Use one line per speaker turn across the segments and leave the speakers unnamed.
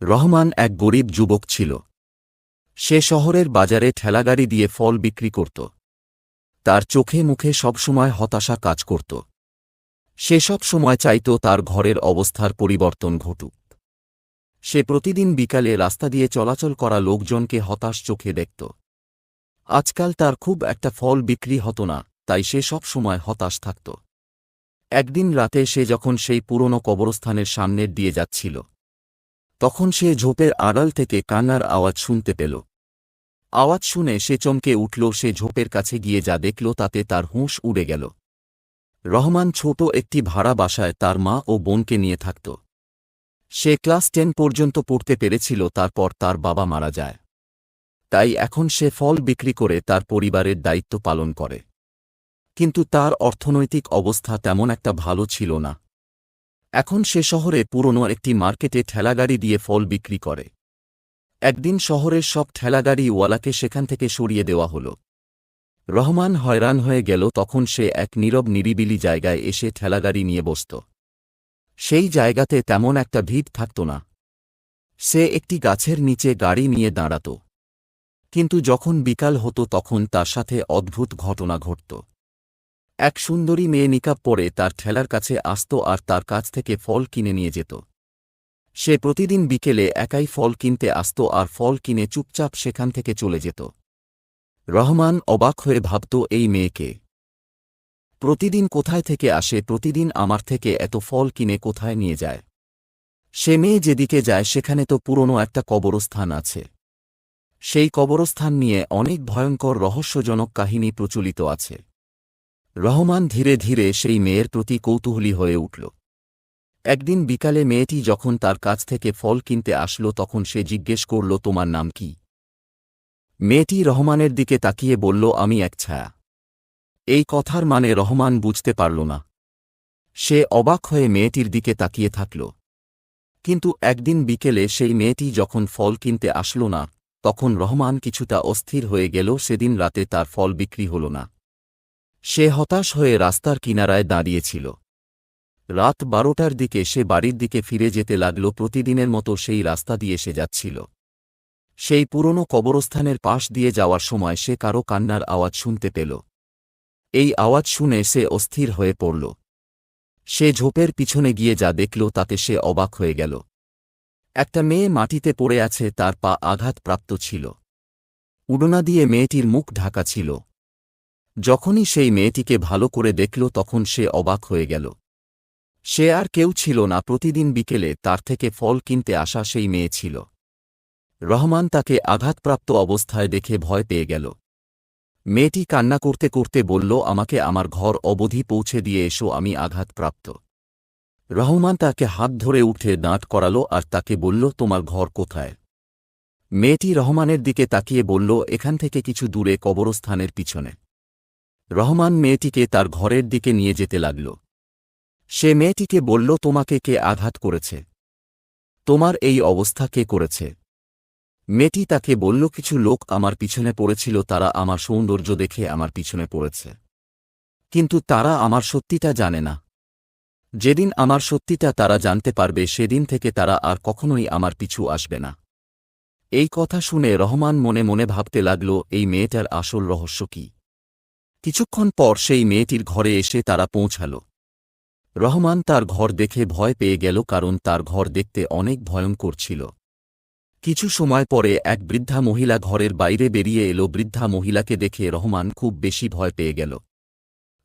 রহমান এক গরিব যুবক ছিল। সে শহরের বাজারে ঠেলাগাড়ি দিয়ে ফল বিক্রি করত। তার চোখে মুখে সবসময় হতাশা কাজ করত। সে সব সময় চাইত তার ঘরের অবস্থার পরিবর্তন ঘটুক। সে প্রতিদিন বিকালে রাস্তা দিয়ে চলাচল করা লোকজনকে হতাশ চোখে দেখত। আজকাল তার খুব একটা ফল বিক্রি হতো না, তাই সে সব সময় হতাশ থাকত। একদিন রাতে সে যখন সেই পুরনো কবরস্থানের সামনের দিয়ে যাচ্ছিল, তখন সে ঝোপের আড়াল থেকে কান্নার আওয়াজ শুনতে পেল। আওয়াজ শুনে সে চমকে উঠল। সে ঝোপের কাছে গিয়ে যা দেখল তাতে তার হুঁশ উড়ে গেল। রহমান ছোট একটি ভাড়া বাসায় তার মা ও বোনকে নিয়ে থাকত। সে ক্লাস 10 পর্যন্ত পড়তে পেরেছিল, তারপর তার বাবা মারা যায়। তাই এখন সে ফল বিক্রি করে তার পরিবারের দায়িত্ব পালন করে। কিন্তু তার অর্থনৈতিক অবস্থা তেমন একটা ভালো ছিল না। এখন সে শহরে পুরনো একটি মার্কেটে ঠেলাগাড়ি দিয়ে ফল বিক্রি করে। একদিন শহরের সব ঠেলাগাড়িওয়ালাকে সেখান থেকে সরিয়ে দেওয়া হল। রহমান হয়রান হয়ে গেল। তখন সে এক নীরব নিরিবিলি জায়গায় এসে ঠেলাগাড়ি নিয়ে বসত। সেই জায়গাতে তেমন একটা ভিড় থাকত না। সে একটি গাছের নিচে গাড়ি নিয়ে দাঁড়াত। কিন্তু যখন বিকাল হতো তখন তার সাথে অদ্ভুত ঘটনা ঘটত। এক সুন্দরী মেয়ে নিকাব পরে তার ঠেলার কাছে আসত আর তার কাছ থেকে ফল কিনে নিয়ে যেত। সে প্রতিদিন বিকেলে একাই ফল কিনতে আসত আর ফল কিনে চুপচাপ সেখান থেকে চলে যেত। রহমান অবাক হয়ে ভাবত, এই মেয়েকে প্রতিদিন কোথায় থেকে আসে? প্রতিদিন আমার থেকে এত ফল কিনে কোথায় নিয়ে যায়? সে মেয়ে যেদিকে যায় সেখানে তো পুরনো একটা কবরস্থান আছে। সেই কবরস্থান নিয়ে অনেক ভয়ঙ্কর রহস্যজনক কাহিনী প্রচলিত আছে। রহমান ধীরে ধীরে সেই মেয়ের প্রতি কৌতূহলী হয়ে উঠল। একদিন বিকালে মেয়েটি যখন তার কাছ থেকে ফল কিনতে আসলো তখন সে জিজ্ঞেস করল, তোমার নাম কি? মেয়েটি রহমানের দিকে তাকিয়ে বলল, আমি এক ছায়া। এই কথার মানে রহমান বুঝতে পারল না। সে অবাক হয়ে মেয়েটির দিকে তাকিয়ে থাকল। কিন্তু একদিন বিকেলে সেই মেয়েটি যখন ফল কিনতে আসলো না, তখন রহমান কিছুটা অস্থির হয়ে গেল। সেদিন রাতে তার ফল বিক্রি হল না। সে হতাশ হয়ে রাস্তার কিনারায় দাঁড়িয়েছিল। রাত 12টার দিকে সে বাড়ির দিকে ফিরে যেতে লাগল। প্রতিদিনের মতো সেই রাস্তা দিয়ে সে যাচ্ছিল। সেই পুরনো কবরস্থানের পাশ দিয়ে যাওয়ার সময় সে কারো কান্নার আওয়াজ শুনতে পেল। এই আওয়াজ শুনে সে অস্থির হয়ে পড়ল। সে ঝোপের পিছনে গিয়ে যা দেখল তাতে সে অবাক হয়ে গেল। একটা মেয়ে মাটিতে পড়ে আছে, তার পা আঘাতপ্রাপ্ত ছিল। উড়না দিয়ে মেয়েটির মুখ ঢাকা ছিল। যখনই সেই মেয়েটিকে ভালো করে দেখল তখন সে অবাক হয়ে গেল। সে আর কেউ ছিল না, প্রতিদিন বিকেলে তার থেকে ফল কিনতে আসা সেই মেয়ে ছিল। রহমান তাকে আঘাতপ্রাপ্ত অবস্থায় দেখে ভয় পেয়ে গেল। মেয়েটি কান্না করতে করতে বলল, আমাকে আমার ঘর অবধি পৌঁছে দিয়ে এসো, আমি আঘাতপ্রাপ্ত। রহমান তাকে হাত ধরে উঠে দাঁড় করালো আর তাকে বলল, তোমার ঘর কোথায়? মেয়েটি রহমানের দিকে তাকিয়ে বলল, এখান থেকে কিছু দূরে কবরস্থানের পিছনে। রহমান মেয়েটিকে তার ঘরের দিকে নিয়ে যেতে লাগল। সে মেয়েটিকে বলল, তোমাকে কে আঘাত করেছে? তোমার এই অবস্থা কে করেছে? মেয়েটি তাকে বলল, কিছু লোক আমার পিছনে পড়েছিল, তারা আমার সৌন্দর্য দেখে আমার পিছনে পড়েছে। কিন্তু তারা আমার সত্যিটা জানে না। যেদিন আমার সত্যিটা তারা জানতে পারবে সেদিন থেকে তারা আর কখনোই আমার পিছু আসবে না। এই কথা শুনে রহমান মনে মনে ভাবতে লাগল, এই মেয়েটার আসল রহস্য কি? কিছুক্ষণ পর সেই মেয়েটির ঘরে এসে তারা পৌঁছাল। রহমান তার ঘর দেখে ভয় পেয়ে গেল, কারণ তার ঘর দেখতে অনেক ভয়ঙ্কর ছিল। কিছু সময় পরে এক বৃদ্ধা মহিলা ঘরের বাইরে বেরিয়ে এলো। বৃদ্ধা মহিলাকে দেখে রহমান খুব বেশি ভয় পেয়ে গেল।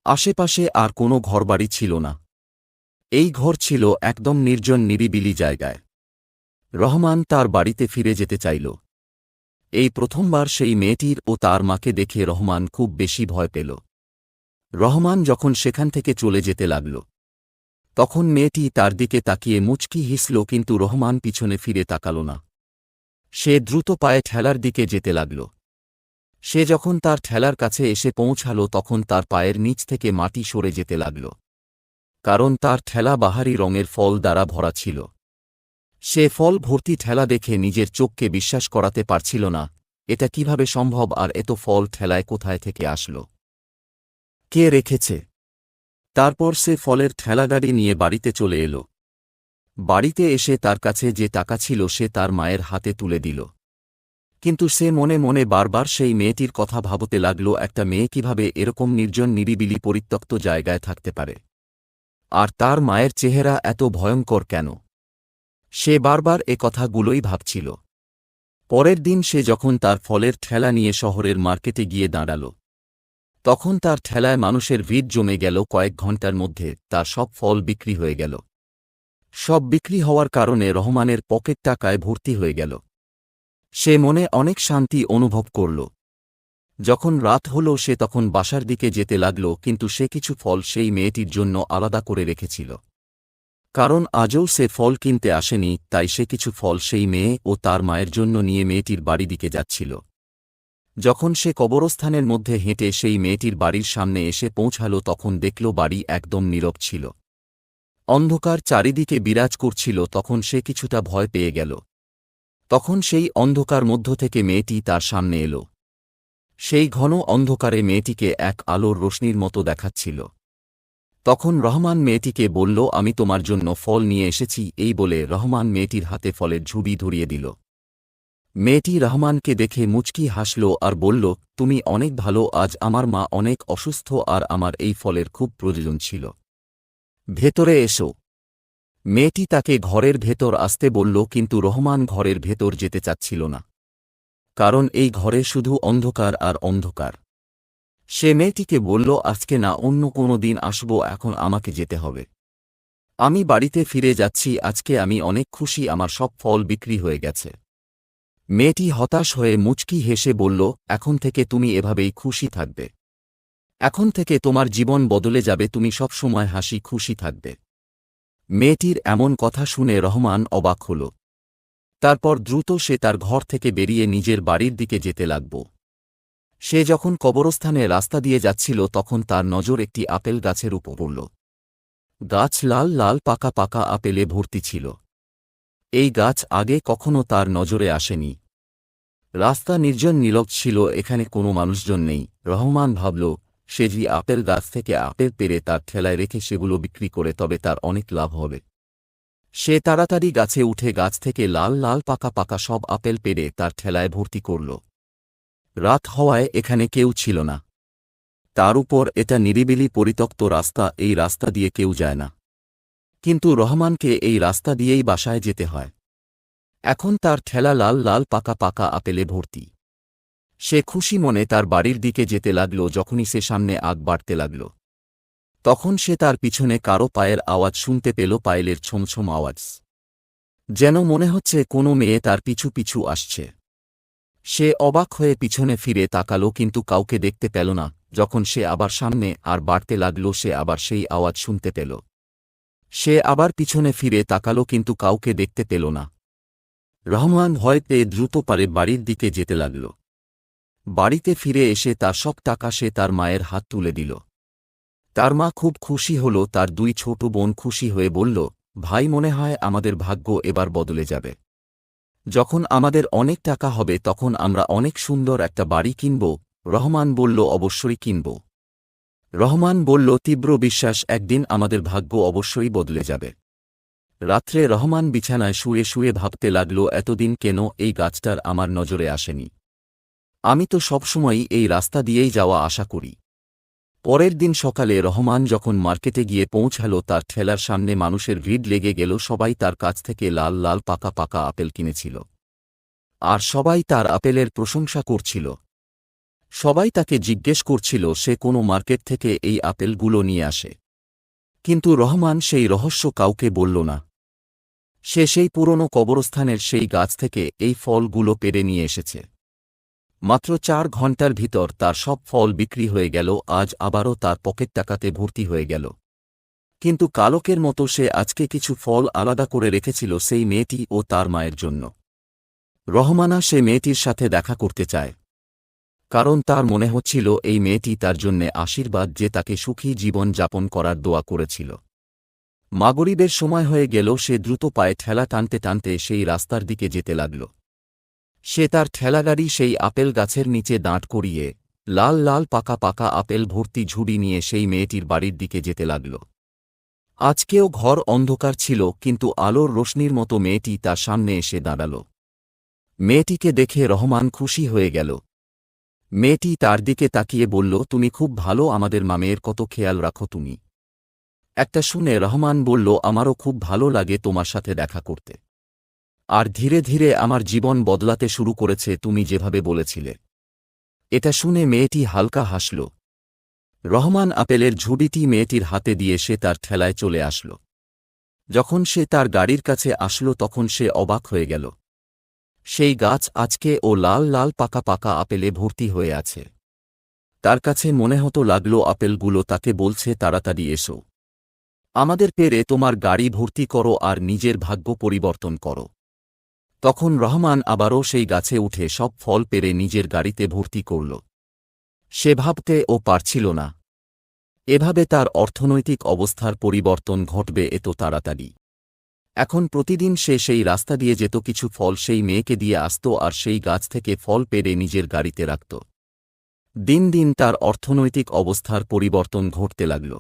আশেপাশে আর কোনো ঘরবাড়ি ছিল না। এই ঘর ছিল একদম নির্জন নিরিবিলি জায়গায়। রহমান তার বাড়িতে ফিরে যেতে চাইল। এই প্রথমবার সেই মেয়েটির ও তার মাকে দেখে রহমান খুব বেশি ভয় পেল। রহমান যখন সেখান থেকে চলে যেতে লাগল, তখন মেয়েটি তার দিকে তাকিয়ে মুচকি হাসল, কিন্তু রহমান পিছনে ফিরে তাকাল না। সে দ্রুত পায়ে ঠেলার দিকে যেতে লাগল। সে যখন তার ঠেলার কাছে এসে পৌঁছাল তখন তার পায়ের নিচ থেকে মাটি সরে যেতে লাগল, কারণ তার ঠেলা বাহারি রঙের ফল দ্বারা ভরা ছিল। সে ফল ভর্তি ঠেলা দেখে নিজের চোখকে বিশ্বাস করাতে পারছিল না। এটা কিভাবে সম্ভব? আর এত ফল ঠেলায় কোথায় থেকে আসলো? কে রেখেছে? তারপর সে ফলের ঠেলাগাড়ি নিয়ে বাড়িতে চলে এল। বাড়িতে এসে তার কাছে যে টাকা ছিল সে তার মায়ের হাতে তুলে দিল। কিন্তু সে মনে মনে বারবার সেই মেয়েটির কথা ভাবতে লাগল, একটা মেয়ে কিভাবে এরকম নির্জন নিরিবিলি পরিত্যক্ত জায়গায় থাকতে পারে, আর তার মায়ের চেহারা এত ভয়ঙ্কর কেন। সে বারবার এ কথাগুলোই ভাবছিল। পরের দিন সে যখন তার ফলের ঠেলা নিয়ে শহরের মার্কেটে গিয়ে দাঁড়াল, তখন তার ঠেলায় মানুষের ভিড় জমে গেল। কয়েক ঘণ্টার মধ্যে তার সব ফল বিক্রি হয়ে গেল। সব বিক্রি হওয়ার কারণে রহমানের পকেট টাকায় ভর্তি হয়ে গেল। সে মনে অনেক শান্তি অনুভব করল। যখন রাত হল সে তখন বাসার দিকে যেতে লাগল, কিন্তু সে কিছু ফল সেই মেয়েটির জন্য আলাদা করে রেখেছিল। কারণ আজও সে ফল কিনতে আসেনি, তাই সে কিছু ফল সেই মেয়ে ও তার মায়ের জন্য নিয়ে মেয়েটির বাড়ি দিকে যাচ্ছিল। যখন সে কবরস্থানের মধ্যে হেঁটে সেই মেয়েটির বাড়ির সামনে এসে পৌঁছাল, তখন দেখল বাড়ি একদম নীরব ছিল। অন্ধকার চারিদিকে বিরাজ করছিল। তখন সে কিছুটা ভয় পেয়ে গেল। তখন সেই অন্ধকার মধ্য থেকে মেয়েটি তার সামনে এল। সেই ঘন অন্ধকারে মেয়েটিকে এক আলোর রোশনির মতো দেখাচ্ছিল। তখন রহমান মেয়েটিকে বলল, আমি তোমার জন্য ফল নিয়ে এসেছি। এই বলে রহমান মেয়েটির হাতে ফলের ঝুড়ি ধরিয়ে দিল। মেয়েটি রহমানকে দেখে মুচকি হাসল আর বলল, তুমি অনেক ভালো, আজ আমার মা অনেক অসুস্থ আর আমার এই ফলের খুব প্রয়োজন ছিল। ভেতরে এসো। মেয়েটি তাকে ঘরের ভেতর আসতে বলল, কিন্তু রহমান ঘরের ভেতর যেতে চাচ্ছিল না। কারণ এই ঘরে শুধু অন্ধকার আর অন্ধকার। সে মেয়েটিকে বলল, আজকে না, অন্য কোনো দিন আসব, এখন আমাকে যেতে হবে। আমি বাড়িতে ফিরে যাচ্ছি। আজকে আমি অনেক খুশি, আমার সব ফল বিক্রি হয়ে গেছে। মেয়েটি হতাশ হয়ে মুচকি হেসে বলল, এখন থেকে তুমি এভাবেই খুশি থাকবে। এখন থেকে তোমার জীবন বদলে যাবে, তুমি সব সময় হাসি খুশি থাকবে। মেয়েটির এমন কথা শুনে রহমান অবাক হল। তারপর দ্রুত সে তার ঘর থেকে বেরিয়ে নিজের বাড়ির দিকে যেতে লাগল। সে যখন কবরস্থানে রাস্তা দিয়ে যাচ্ছিল, তখন তার নজর একটি আপেল গাছের উপর পড়ল। গাছ লাল লাল পাকা পাকা আপেলে ভর্তি ছিল। এই গাছ আগে কখনো তার নজরে আসেনি। রাস্তা নির্জন নীরব ছিল, এখানে কোনো মানুষজন নেই। রহমান ভাবল, সে যে আপেল গাছ থেকে আপেল পেড়ে তার ঠেলায় রেখে সেগুলো বিক্রি করে, তবে তার অনেক লাভ হবে। সে তাড়াতাড়ি গাছে উঠে গাছ থেকে লাল লাল পাকা পাকা সব আপেল পেড়ে তার ঠেলায় ভর্তি করল। রাত হওয়ায় এখানে কেউ ছিল না। তার উপর এটা নিরিবিলি পরিত্যক্ত রাস্তা, এই রাস্তা দিয়ে কেউ যায় না। কিন্তু রহমানকে এই রাস্তা দিয়েই বাসায় যেতে হয়। এখন তার ঠেলা লাল লাল পাকা পাকা আপেলে ভর্তি। সে খুশি মনে তার বাড়ির দিকে যেতে লাগল। যখনই সে সামনে আগ বাড়তে লাগল, তখন সে তার পিছনে কারো পায়ের আওয়াজ শুনতে পেল, পায়েলের ছমছম আওয়াজ। যেন মনে হচ্ছে কোনো মেয়ে তার পিছু পিছু আসছে। সে অবাক হয়ে পিছনে ফিরে তাকাল, কিন্তু কাউকে দেখতে পেল না। যখন সে আবার সামনে আর বাড়তে লাগল, সে আবার সেই আওয়াজ শুনতে পেল। সে আবার পিছনে ফিরে তাকাল, কিন্তু কাউকে দেখতে পেল না। রহমান ভয় পেয়ে দ্রুত পারে বাড়ির দিকে যেতে লাগল। বাড়িতে ফিরে এসে তার সব টাকা সে তার মায়ের হাত তুলে দিল। তার মা খুব খুশি হল। তার দুই ছোট বোন খুশি হয়ে বলল, ভাই, মনে হয় আমাদের ভাগ্য এবার বদলে যাবে। যখন আমাদের অনেক টাকা হবে তখন আমরা অনেক সুন্দর একটা বাড়ি কিনব। রহমান বলল, অবশ্যই কিনব। রহমান বলল, তীব্র বিশ্বাস, একদিন আমাদের ভাগ্য অবশ্যই বদলে যাবে। রাত্রে রহমান বিছানায় শুয়ে শুয়ে ভাবতে লাগল, এতদিন কেন এই গাছটার আমার নজরে আসেনি। আমি তো সবসময়ই এই রাস্তা দিয়েই যাওয়া আশা করি। পরের দিন সকালে রহমান যখন মার্কেটে গিয়ে পৌঁছাল, তার ঠেলার সামনে মানুষের ভিড় লেগে গেল। সবাই তার কাছ থেকে লাল লাল পাকা পাকা আপেল কিনেছিল, আর সবাই তার আপেলের প্রশংসা করছিল। সবাই তাকে জিজ্ঞেস করছিল সে কোনো মার্কেট থেকে এই আপেলগুলো নিয়ে আসে। কিন্তু রহমান সেই রহস্য কাউকে বলল না। সে সেই পুরনো কবরস্থানের সেই গাছ থেকে এই ফলগুলো পেড়ে নিয়ে এসেছে। মাত্র 4 ঘণ্টার ভিতর তার সব ফল বিক্রি হয়ে গেল। আজ আবারও তার পকেট টাকাতে ভর্তি হয়ে গেল। কিন্তু কালকের মতো সে আজকে কিছু ফল আলাদা করে রেখেছিল সেই মেয়েটি ও তার মায়ের জন্য। রহমানা সে মেয়েটির সাথে দেখা করতে চায়, কারণ তার মনে হচ্ছিল এই মেয়েটি তার জন্যে আশীর্বাদ, যে তাকে সুখী জীবন যাপন করার দোয়া করেছিল। মাগরিবের সময় হয়ে গেল। সে দ্রুত পায়ে ঠেলা টানতে টানতে সেই রাস্তার দিকে যেতে লাগল। সে তার ঠেলাগাড়ি সেই আপেল গাছের নিচে দাঁড় করিয়ে লাল লাল পাকা পাকা আপেল ভর্তি ঝুড়ি নিয়ে সেই মেয়েটির বাড়ির দিকে যেতে লাগল। আজকেও ঘর অন্ধকার ছিল, কিন্তু আলোর রোশনির মতো মেয়েটি তার সামনে এসে দাঁড়াল। মেয়েটিকে দেখে রহমান খুশি হয়ে গেল। মেয়েটি তার দিকে তাকিয়ে বলল, তুমি খুব ভালো, আমাদের মেয়ের কত খেয়াল রাখো তুমি। একটা শুনে রহমান বলল, আমারও খুব ভালো লাগে তোমার সাথে দেখা করতে। আর ধীরে ধীরে আমার জীবন বদলাতে শুরু করেছে তুমি যেভাবে বলেছিলে। এটা শুনে মেয়েটি হালকা হাসল। রহমান আপেলের ঝুড়িটি মেয়েটির হাতে দিয়ে সে তার ঠেলায় চলে আসল। যখন সে তার গাড়ির কাছে আসল তখন সে অবাক হয়ে গেল। সেই গাছ আজকে ও লাল লাল পাকা পাকা আপেলে ভর্তি হয়ে আছে। তার কাছে মনে হতো লাগলো আপেলগুলো তাকে বলছে, তাড়াতাড়ি এসো, আমাদের পেরে তোমার গাড়ি ভর্তি করো আর নিজের ভাগ্য পরিবর্তন করো। তখন রহমান আবারও সেই গাছে উঠে সব ফল পেরে নিজের গাড়িতে ভর্তি করল। সে ভাবতে ও পারছিল না, এভাবে তার অর্থনৈতিক অবস্থার পরিবর্তন ঘটবে এত তাড়াতাড়ি। এখন প্রতিদিন সে সেই রাস্তা দিয়ে যেত, কিছু ফল সেই মেয়েকে দিয়ে আসত আর সেই গাছ থেকে ফল পেড়ে নিজের গাড়িতে রাখত। দিন দিন তার অর্থনৈতিক অবস্থার পরিবর্তন ঘটতে লাগল।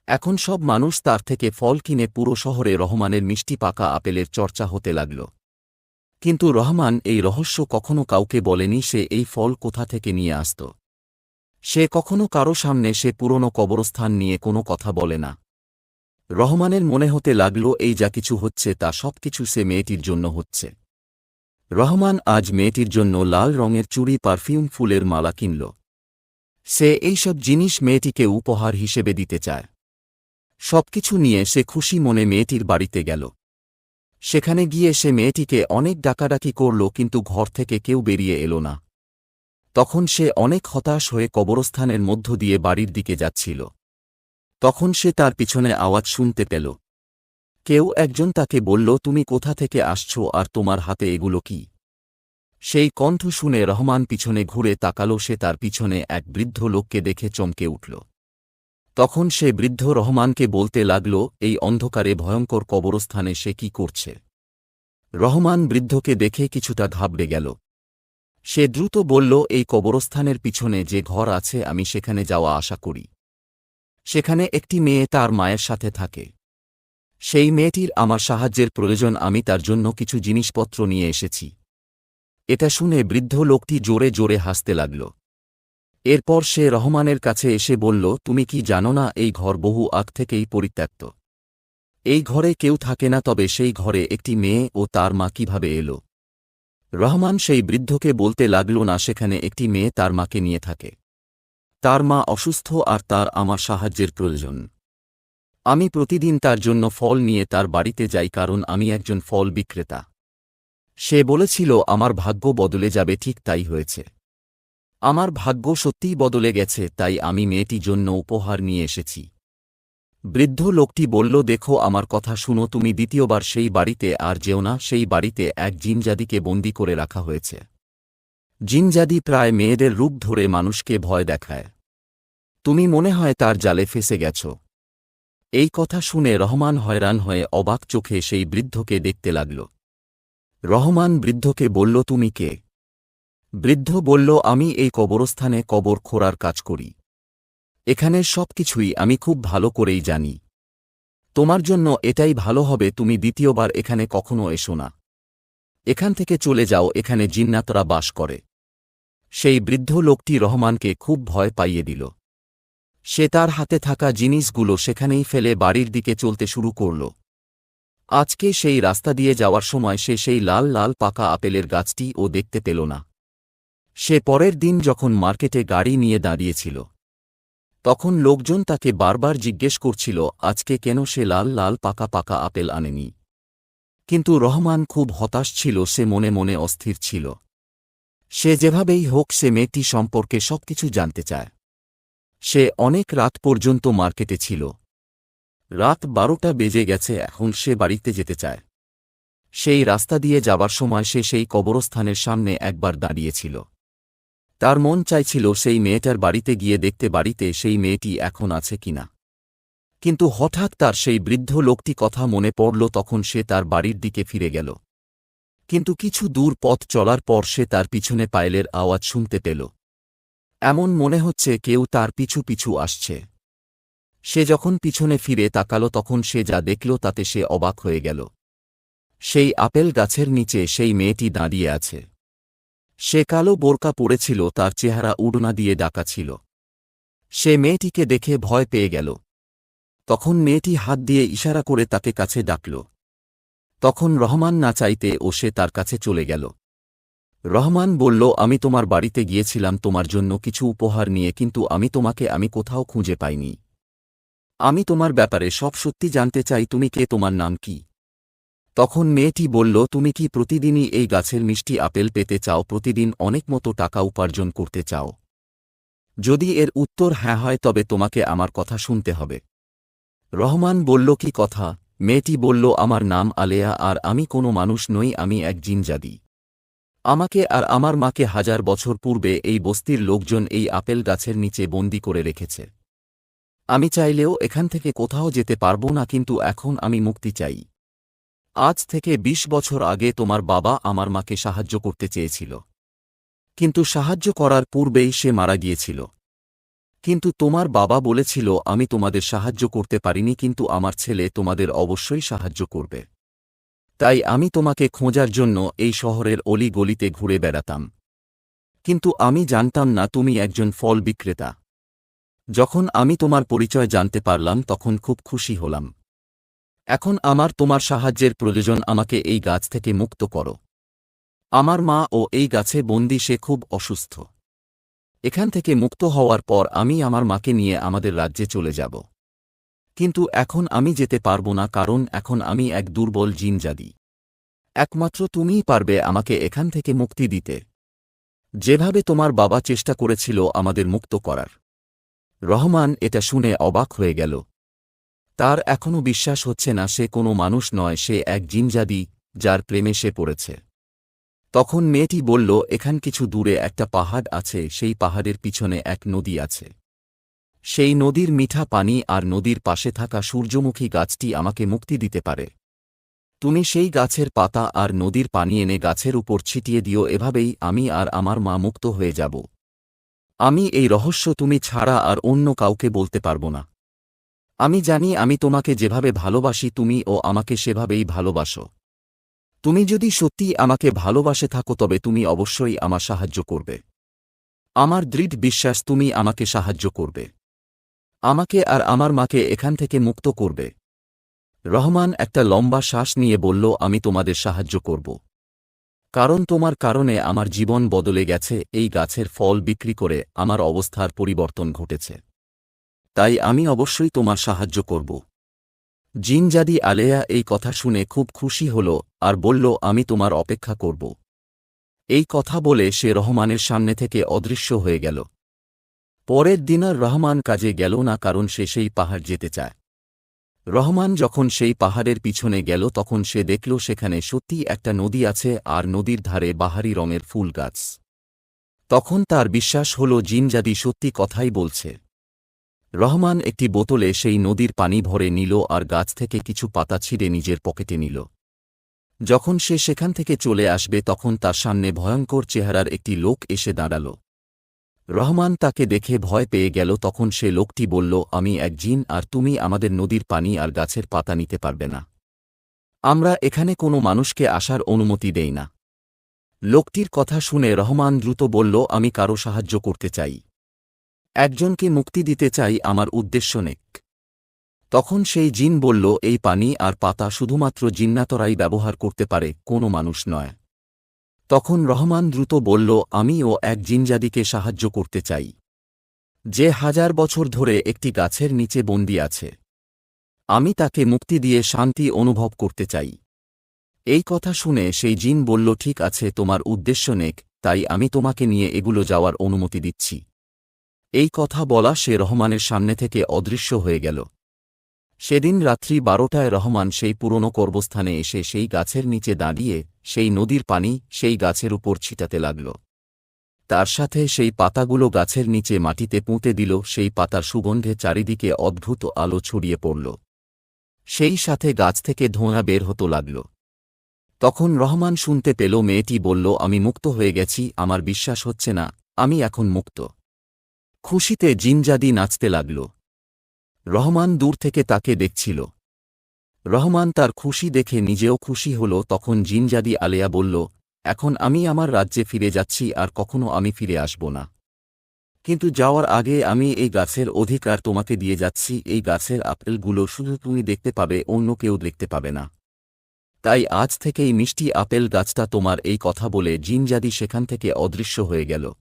এখন সব মানুষ তার থেকে ফল কিনে পুরো শহরে রহমানের মিষ্টি পাকা আপেলের চর্চা হতে লাগল। কিন্তু রহমান এই রহস্য কখনো কাউকে বলেনি, সে এই ফল কোথা থেকে নিয়ে আসত। সে কখনো কারো সামনে সে পুরনো কবরস্থান নিয়ে কোনো কথা বলে না। রহমানের মনে হতে লাগল এই যা কিছু হচ্ছে তা সবকিছু সে মেয়েটির জন্য হচ্ছে। রহমান আজ মেয়েটির জন্য লাল রঙের চুড়ি, পারফিউম, ফুলের মালা কিনল। সে এইসব জিনিস মেয়েটিকে উপহার হিসেবে দিতে চায়। সবকিছু নিয়ে সে খুশি মনে মেয়েটির বাড়িতে গেল। সেখানে গিয়ে সে মেয়েটিকে অনেক ডাকাডাকি করল, কিন্তু ঘর থেকে কেউ বেরিয়ে এলো না। তখন সে অনেক হতাশ হয়ে কবরস্থানের মধ্য দিয়ে বাড়ির দিকে যাচ্ছিল। তখন সে তার পিছনে আওয়াজ শুনতে পেল। কেউ একজন তাকে বলল, তুমি কোথা থেকে আসছো আর তোমার হাতে এগুলো কি? সেই কণ্ঠ শুনে রহমান পিছনে ঘুরে তাকাল। সে তার পিছনে এক বৃদ্ধ লোককে দেখে চমকে উঠল। তখন সে বৃদ্ধ রহমানকে বলতে লাগল, এই অন্ধকারে ভয়ঙ্কর কবরস্থানে সে কি করছে? রহমান বৃদ্ধকে দেখে কিছুটা ঘাবড়ে গেল। সে দ্রুত বলল, এই কবরস্থানের পিছনে যে ঘর আছে আমি সেখানে যাওয়া আশা করি। সেখানে একটি মেয়ে তার মায়ের সাথে থাকে। সেই মেয়েটির আমার সাহায্যের প্রয়োজন, আমি তার জন্য কিছু জিনিসপত্র নিয়ে এসেছি। এটা শুনে বৃদ্ধ লোকটি জোরে জোরে হাসতে লাগল। এরপর সে রহমানের কাছে এসে বলল, তুমি কি জানো না এই ঘর বহু আগ থেকেই পরিত্যক্ত? এই ঘরে কেউ থাকে না, তবে সেই ঘরে একটি মেয়ে ও তার মা কিভাবে এলো? রহমান সেই বৃদ্ধকে বলতে লাগল, না, সেখানে একটি মেয়ে তার মাকে নিয়ে থাকে। তার মা অসুস্থ আর তার আমার সাহায্যের প্রয়োজন। আমি প্রতিদিন তার জন্য ফল নিয়ে তার বাড়িতে যাই, কারণ আমি একজন ফল বিক্রেতা। সে বলেছিল আমার ভাগ্য বদলে যাবে, ঠিক তাই হয়েছে। আমার ভাগ্য সত্যিই বদলে গেছে, তাই আমি মেয়েটির জন্য উপহার নিয়ে এসেছি। বৃদ্ধ লোকটি বলল, দেখো, আমার কথা শুনো, তুমি দ্বিতীয়বার সেই বাড়িতে আর যেও না। সেই বাড়িতে এক জিনজাদিকে বন্দী করে রাখা হয়েছে। জিনজাদি প্রায় মেয়েদের রূপ ধরে মানুষকে ভয় দেখায়। তুমি মনে হয় তার জালে ফেসে গেছ। এই কথা শুনে রহমান হয়রান হয়ে অবাক চোখে সেই বৃদ্ধকে দেখতে লাগল। রহমান বৃদ্ধকে বলল, তুমি কে? বৃদ্ধ বলল, আমি এই কবরস্থানে কবর খোঁড়ার কাজ করি। এখানের সবকিছুই আমি খুব ভালো করেই জানি। তোমার জন্য এটাই ভালো হবে, তুমি দ্বিতীয়বার এখানে কখনো এসো না। এখান থেকে চলে যাও, এখানে জিন্নাতরা বাস করে। সেই বৃদ্ধ লোকটি রহমানকে খুব ভয় পাইয়ে দিল। সে তার হাতে থাকা জিনিসগুলো সেখানেই ফেলে বাড়ির দিকে চলতে শুরু করল। আজকে সেই রাস্তা দিয়ে যাওয়ার সময় সে সেই লাল লাল পাকা আপেলের গাছটিও দেখতে পেল না। সে পরের দিন যখন মার্কেটে গাড়ি নিয়ে দাঁড়িয়েছিল, তখন লোকজন তাকে বারবার জিজ্ঞেস করছিল আজকে কেন সে লাল লাল পাকা পাকা আপেল আনেনি। কিন্তু রহমান খুব হতাশ ছিল, সে মনে মনে অস্থির ছিল। সে যেভাবেই হোক সে মেয়েটি সম্পর্কে সবকিছু জানতে চায়। সে অনেক রাত পর্যন্ত মার্কেটে ছিল। রাত 12টা বেজে গেছে, এখন সে বাড়িতে যেতে চায়। সেই রাস্তা দিয়ে যাবার সময় সে সেই কবরস্থানের সামনে একবার দাঁড়িয়েছিল। তার মন চাইছিল সেই মেয়েটার বাড়িতে গিয়ে দেখতে বাড়িতে সেই মেয়েটি এখন আছে কিনা। কিন্তু হঠাৎ তার সেই বৃদ্ধ লোকটি কথা মনে পড়ল, তখন সে তার বাড়ির দিকে ফিরে গেল। কিন্তু কিছু দূর পথ চলার পর সে তার পিছনে পায়েলের আওয়াজ শুনতে পেল। এমন মনে হচ্ছে কেউ তার পিছু পিছু আসছে। সে যখন পিছনে ফিরে তাকাল তখন সে যা দেখল তাতে সে অবাক হয়ে গেল। সেই আপেল গাছের নিচে সেই মেয়েটি দাঁড়িয়ে আছে। সে কালো বোরকা পরেছিল, তার চেহারা উড়না দিয়ে ঢাকা ছিল। সে মেয়েটিকে দেখে ভয় পেয়ে গেল। তখন মেয়েটি হাত দিয়ে ইশারা করে তাকে কাছে ডাকল। তখন রহমান না চাইতে ও সে তার কাছে চলে গেল। রহমান বলল, আমি তোমার বাড়িতে গিয়েছিলাম তোমার জন্য কিছু উপহার নিয়ে, কিন্তু আমি কোথাও খুঁজে পাইনি। আমি তোমার ব্যাপারে সব সত্যি জানতে চাই, তুমি কে, তোমার নাম কি? তখন মেয়েটি বলল, তুমি কি প্রতিদিনই এই গাছের মিষ্টি আপেল পেতে চাও, প্রতিদিন অনেক মতো টাকা উপার্জন করতে চাও? যদি এর উত্তর হ্যাঁ হয় তবে তোমাকে আমার কথা শুনতে হবে। রহমান বলল, কি কথা? মেয়েটি বলল, আমার নাম আলেয়া আর আমি কোনো মানুষ নই, আমি এক জিনজাদি। আমাকে আর আমার মাকে 1000 বছর পূর্বে এই বস্তির লোকজন এই আপেল গাছের নিচে বন্দী করে রেখেছে। আমি চাইলেও এখান থেকে কোথাও যেতে পারব না, কিন্তু এখন আমি মুক্তি চাই। আজ থেকে 20 বছর আগে তোমার বাবা আমার মাকে সাহায্য করতে চেয়েছিল, কিন্তু সাহায্য করার পূর্বেই সে মারা গিয়েছিল। কিন্তু তোমার বাবা বলেছিল আমি তোমাদের সাহায্য করতে পারিনি, কিন্তু আমার ছেলে তোমাদের অবশ্যই সাহায্য করবে। তাই আমি তোমাকে খোঁজার জন্য এই শহরের অলি গলিতে ঘুরে বেড়াতাম, কিন্তু আমি জানতাম না তুমি একজন ফল বিক্রেতা। যখন আমি তোমার পরিচয় জানতে পারলাম তখন খুব খুশি হলাম। এখন আমার তোমার সাহায্যের প্রয়োজন, আমাকে এই গাছ থেকে মুক্ত করো। আমার মা ও এই গাছে বন্দী, সে খুব অসুস্থ। এখান থেকে মুক্ত হওয়ার পর আমি আমার মাকে নিয়ে আমাদের রাজ্যে চলে যাব, কিন্তু এখন আমি যেতে পারব না, কারণ এখন আমি এক দুর্বল জিনজাদি। একমাত্র তুমিই পারবে আমাকে এখান থেকে মুক্তি দিতে, যেভাবে তোমার বাবা চেষ্টা করেছিল আমাদের মুক্ত করার। রহমান এটা শুনে অবাক হয়ে গেল। তার এখনও বিশ্বাস হচ্ছে না সে কোনো মানুষ নয়, সে এক জিনজাদি যার প্রেমে সে পড়েছে। তখন মেয়েটি বলল, এখান কিছু দূরে একটা পাহাড় আছে, সেই পাহাড়ের পিছনে এক নদী আছে। সেই নদীর মিঠা পানি আর নদীর পাশে থাকা সূর্যমুখী গাছটি আমাকে মুক্তি দিতে পারে। তুমি সেই গাছের পাতা আর নদীর পানি এনে গাছের উপর ছিটিয়ে দিও, এভাবেই আমি আর আমার মা মুক্ত হয়ে যাব। আমি এই রহস্য তুমি ছাড়া আর অন্য কাউকে বলতে পারব না। আমি জানি আমি তোমাকে যেভাবে ভালোবাসি তুমিও আমাকে সেভাবেই ভালোবাসো। তুমি যদি সত্যিই আমাকে ভালোবাসে থাকো তবে তুমি অবশ্যই আমার সাহায্য করবে। আমার দৃঢ় বিশ্বাস তুমি আমাকে সাহায্য করবে, আমাকে আর আমার মাকে এখান থেকে মুক্ত করবে। রহমান একটা লম্বা শ্বাস নিয়ে বলল, আমি তোমাদের সাহায্য করব, কারণ তোমার কারণে আমার জীবন বদলে গেছে। এই গাছের ফল বিক্রি করে আমার অবস্থার পরিবর্তন ঘটেছে, তাই আমি অবশ্যই তোমার সাহায্য করব। জিনজাদি আলেয়া এই কথা শুনে খুব খুশি হল আর বলল, আমি তোমার অপেক্ষা করব। এই কথা বলে সে রহমানের সামনে থেকে অদৃশ্য হয়ে গেল। পরের দিন আর রহমান কাজে গেল না, কারণ সে সেই পাহাড় যেতে চায়। রহমান যখন সেই পাহাড়ের পিছনে গেল তখন সে দেখল সেখানে সত্যিই একটা নদী আছে আর নদীর ধারে বাহারি রঙের ফুল গাছ। তখন তার বিশ্বাস হল জিনজাদি সত্যি কথাই বলছে। রহমান একটি বোতলে সেই নদীর পানি ভরে নিল আর গাছ থেকে কিছু পাতা ছিঁড়ে নিজের পকেটে নিল। যখন সে সেখান থেকে চলে আসবে তখন তার সামনে ভয়ঙ্কর চেহারার একটি লোক এসে দাঁড়াল। রহমান তাকে দেখে ভয় পেয়ে গেল। তখন সে লোকটি বলল, আমি এক জিন আর তুমি আমাদের নদীর পানি আর গাছের পাতা নিতে পারবে না। আমরা এখানে কোনো মানুষকে আসার অনুমতি দেই না। লোকটির কথা শুনে রহমান দ্রুত বলল, আমি কারো সাহায্য করতে চাই, একজনকে মুক্তি দিতে চাই, আমার উদ্দেশ্য নেক। তখন সেই জিন বলল, এই পানি আর পাতা শুধুমাত্র জিন্নাতরাই ব্যবহার করতে পারে, কোনো মানুষ নয়। তখন রহমান দ্রুত বলল, আমিও এক জিনজাদিকে সাহায্য করতে চাই, যে 1000 বছর ধরে একটি গাছের নিচে বন্দী আছে। আমি তাকে মুক্তি দিয়ে শান্তি অনুভব করতে চাই। এই কথা শুনে সেই জিন বলল, ঠিক আছে, তোমার উদ্দেশ্য নেক, তাই আমি তোমাকে নিয়ে এগুলো যাওয়ার অনুমতি দিচ্ছি। এই কথা বলা সে রহমানের সামনে থেকে অদৃশ্য হয়ে গেল। সেদিন রাত্রি 12টায় রহমান সেই পুরনো কর্মস্থানে এসে সেই গাছের নিচে দাঁড়িয়ে সেই নদীর পানি সেই গাছের উপর ছিটাতে লাগল। তার সাথে সেই পাতাগুলো গাছের নিচে মাটিতে পুঁতে দিল। সেই পাতার সুগন্ধে চারিদিকে অদ্ভুত আলো ছড়িয়ে পড়ল। সেই সাথে গাছ থেকে ধোঁয়া বের হতে লাগল। তখন রহমান শুনতে পেল মেয়েটি বলল, আমি মুক্ত হয়ে গেছি, আমার বিশ্বাস হচ্ছে না, আমি এখন মুক্ত। খুশিতে জিনজাদি নাচতে লাগল। রহমান দূর থেকে তাকে দেখছিল। রহমান তার খুশি দেখে নিজেও খুশি হল। তখন জিনজাদি আলেয়া বলল, এখন আমি আমার রাজ্যে ফিরে যাচ্ছি, আর কখনো আমি ফিরে আসব না। কিন্তু যাওয়ার আগে আমি এই গাছের অধিকার তোমাকে দিয়ে যাচ্ছি। এই গাছের আপেলগুলো শুধু তুমি দেখতে পাবে, অন্য কেউ দেখতে পাবে না। তাই আজ থেকেই মিষ্টি আপেল গাছটা তোমার। এই কথা বলে জিনজাদি সেখান থেকে অদৃশ্য হয়ে গেল।